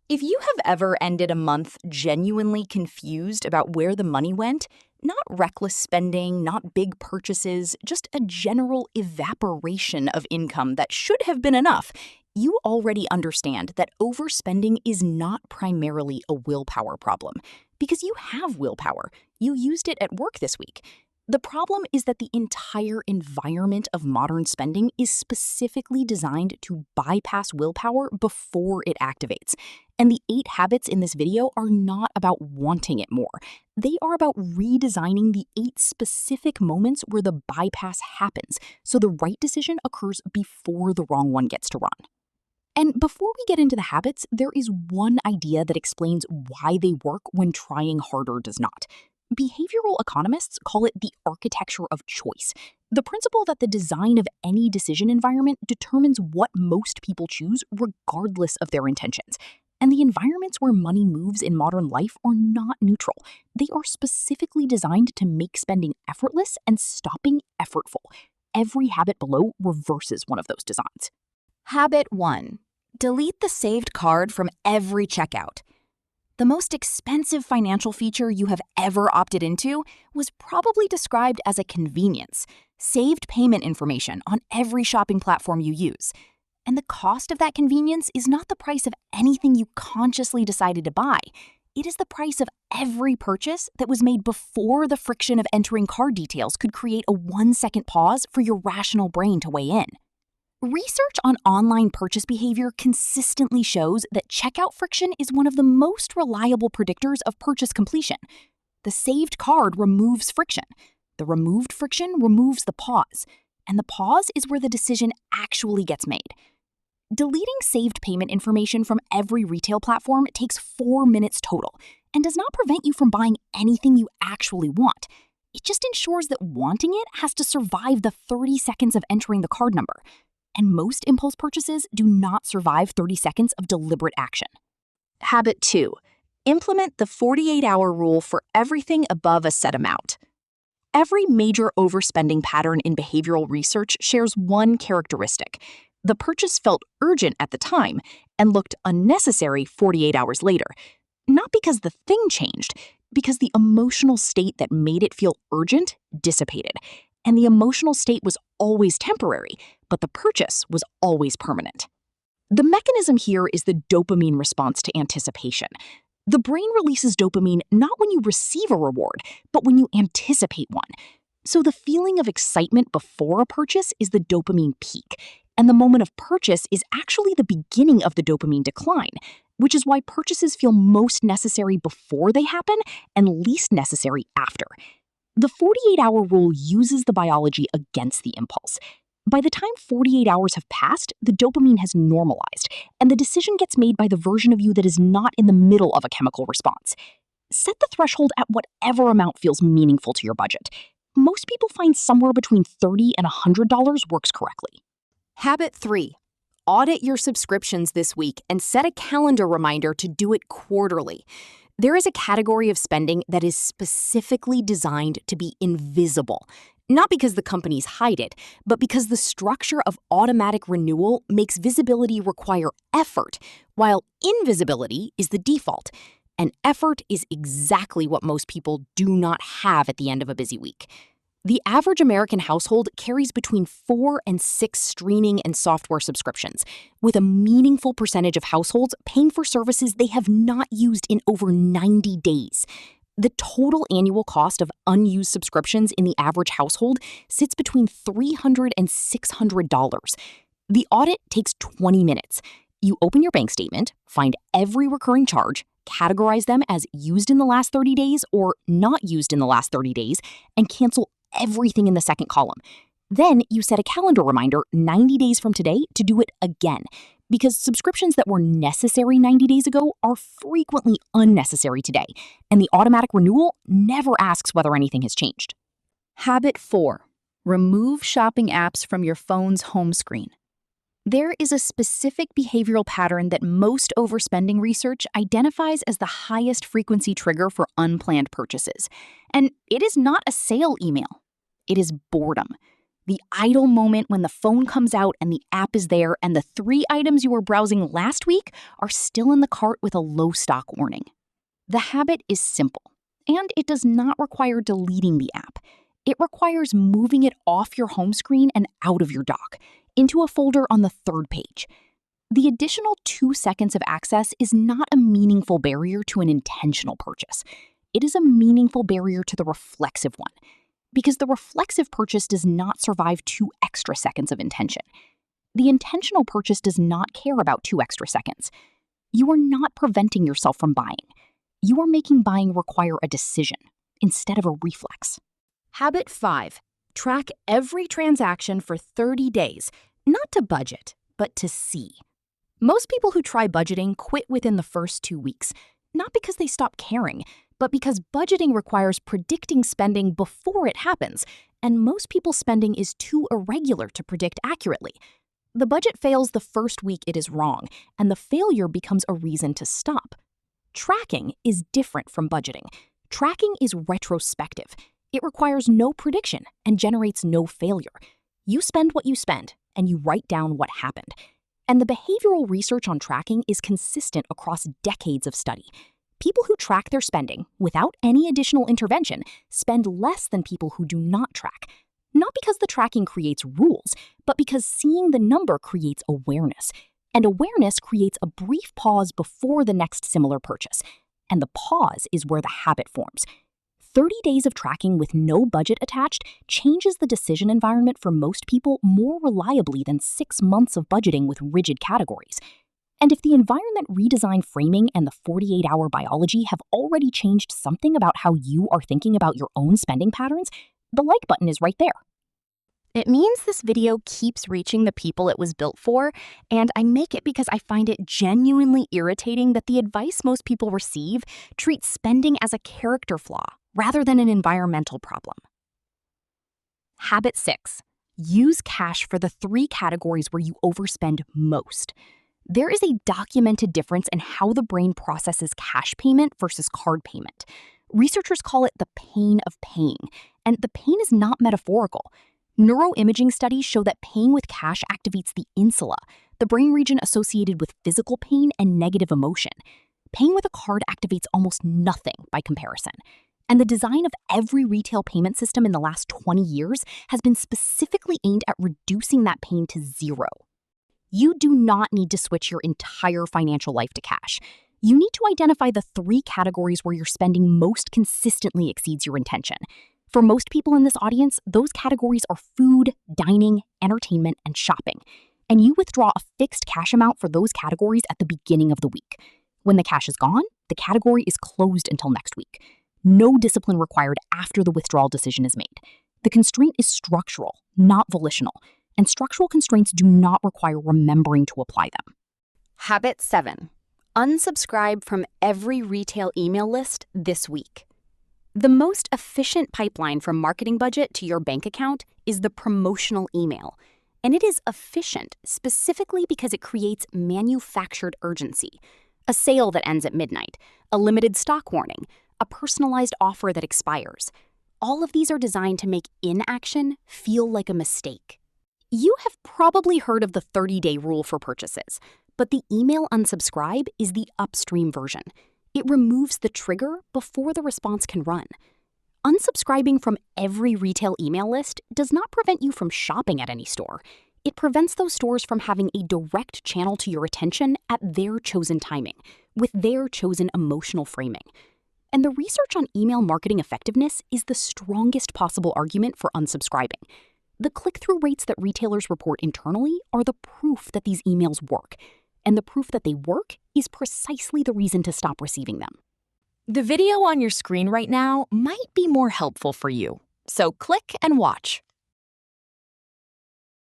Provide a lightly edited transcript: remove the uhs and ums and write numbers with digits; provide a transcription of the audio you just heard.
If you have ever ended a month genuinely confused about where the money went, not reckless spending, not big purchases, just a general evaporation of income that should have been enough, you already understand that overspending is not primarily a willpower problem. Because you have willpower. You used it at work this week. The problem is that the entire environment of modern spending is specifically designed to bypass willpower before it activates. And the 8 habits in this video are not about wanting it more. They are about redesigning the 8 specific moments where the bypass happens, so the right decision occurs before the wrong one gets to run. And before we get into the habits, there is one idea that explains why they work when trying harder does not. Behavioral economists call it the architecture of choice, the principle that the design of any decision environment determines what most people choose regardless of their intentions. And the environments where money moves in modern life are not neutral. They are specifically designed to make spending effortless and stopping effortful. Every habit below reverses one of those designs. Habit 1. Delete the saved card from every checkout. The most expensive financial feature you have ever opted into was probably described as a convenience, saved payment information on every shopping platform you use. And the cost of that convenience is not the price of anything you consciously decided to buy. It is the price of every purchase that was made before the friction of entering card details could create a 1-second pause for your rational brain to weigh in. Research on online purchase behavior consistently shows that checkout friction is one of the most reliable predictors of purchase completion. The saved card removes friction. The removed friction removes the pause. And the pause is where the decision actually gets made. Deleting saved payment information from every retail platform takes 4 minutes total and does not prevent you from buying anything you actually want. It just ensures that wanting it has to survive the 30 seconds of entering the card number. And most impulse purchases do not survive 30 seconds of deliberate action. Habit 2. Implement the 48-hour rule for everything above a set amount. Every major overspending pattern in behavioral research shares one characteristic. The purchase felt urgent at the time and looked unnecessary 48 hours later. Not because the thing changed, because the emotional state that made it feel urgent dissipated. And the emotional state was always temporary, but the purchase was always permanent. The mechanism here is the dopamine response to anticipation. The brain releases dopamine not when you receive a reward, but when you anticipate one. So the feeling of excitement before a purchase is the dopamine peak, and the moment of purchase is actually the beginning of the dopamine decline, which is why purchases feel most necessary before they happen and least necessary after. The 48-hour rule uses the biology against the impulse. By the time 48 hours have passed, the dopamine has normalized, and the decision gets made by the version of you that is not in the middle of a chemical response. Set the threshold at whatever amount feels meaningful to your budget. Most people find somewhere between $30 and $100 works correctly. Habit 3. Audit your subscriptions this week and set a calendar reminder to do it quarterly. There is a category of spending that is specifically designed to be invisible, not because the companies hide it, but because the structure of automatic renewal makes visibility require effort, while invisibility is the default. And effort is exactly what most people do not have at the end of a busy week. The average American household carries between 4 and 6 streaming and software subscriptions, with a meaningful percentage of households paying for services they have not used in over 90 days. The total annual cost of unused subscriptions in the average household sits between $300 and $600. The audit takes 20 minutes. You open your bank statement, find every recurring charge, categorize them as used in the last 30 days or not used in the last 30 days, and cancel everything in the second column. Then you set a calendar reminder 90 days from today to do it again, because subscriptions that were necessary 90 days ago are frequently unnecessary today, and the automatic renewal never asks whether anything has changed. Habit 4. Remove shopping apps from your phone's home screen. There is a specific behavioral pattern that most overspending research identifies as the highest frequency trigger for unplanned purchases. And it is not a sale email. It is boredom. The idle moment when the phone comes out and the app is there and the 3 items you were browsing last week are still in the cart with a low stock warning. The habit is simple, and it does not require deleting the app. It requires moving it off your home screen and out of your dock, into a folder on the 3rd page. The additional 2 seconds of access is not a meaningful barrier to an intentional purchase. It is a meaningful barrier to the reflexive one, because the reflexive purchase does not survive 2 extra seconds of intention. The intentional purchase does not care about 2 extra seconds. You are not preventing yourself from buying. You are making buying require a decision instead of a reflex. Habit 5. Track every transaction for 30 days, not to budget, but to see. Most people who try budgeting quit within the first 2 weeks, not because they stop caring, but because budgeting requires predicting spending before it happens, and most people's spending is too irregular to predict accurately. The budget fails the first week it is wrong, and the failure becomes a reason to stop. Tracking is different from budgeting. Tracking is retrospective. It requires no prediction and generates no failure. You spend what you spend, and you write down what happened. And the behavioral research on tracking is consistent across decades of study. People who track their spending without any additional intervention spend less than people who do not track. Not because the tracking creates rules, but because seeing the number creates awareness. And awareness creates a brief pause before the next similar purchase. And the pause is where the habit forms. 30 days of tracking with no budget attached changes the decision environment for most people more reliably than 6 months of budgeting with rigid categories. And if the environment redesign framing and the 48-hour biology have already changed something about how you are thinking about your own spending patterns, the like button is right there. It means this video keeps reaching the people it was built for, and I make it because I find it genuinely irritating that the advice most people receive treats spending as a character flaw rather than an environmental problem. Habit 6. Use cash for the 3 categories where you overspend most. There is a documented difference in how the brain processes cash payment versus card payment. Researchers call it the pain of paying, and the pain is not metaphorical. Neuroimaging studies show that paying with cash activates the insula, the brain region associated with physical pain and negative emotion. Paying with a card activates almost nothing by comparison. And the design of every retail payment system in the last 20 years has been specifically aimed at reducing that pain to 0. You do not need to switch your entire financial life to cash. You need to identify the 3 categories where your spending most consistently exceeds your intention. For most people in this audience, those categories are food, dining, entertainment, and shopping. And you withdraw a fixed cash amount for those categories at the beginning of the week. When the cash is gone, the category is closed until next week. No discipline required after the withdrawal decision is made. The constraint is structural, not volitional, and structural constraints do not require remembering to apply them. Habit 7. Unsubscribe from every retail email list this week. The most efficient pipeline from marketing budget to your bank account is the promotional email. And it is efficient specifically because it creates manufactured urgency. A sale that ends at midnight, a limited stock warning, a personalized offer that expires. All of these are designed to make inaction feel like a mistake. You have probably heard of the 30-day rule for purchases, but the email unsubscribe is the upstream version. It removes the trigger before the response can run. Unsubscribing from every retail email list does not prevent you from shopping at any store. It prevents those stores from having a direct channel to your attention at their chosen timing, with their chosen emotional framing. And the research on email marketing effectiveness is the strongest possible argument for unsubscribing. The click-through rates that retailers report internally are the proof that these emails work, and the proof that they work is precisely the reason to stop receiving them. The video on your screen right now might be more helpful for you, so click and watch.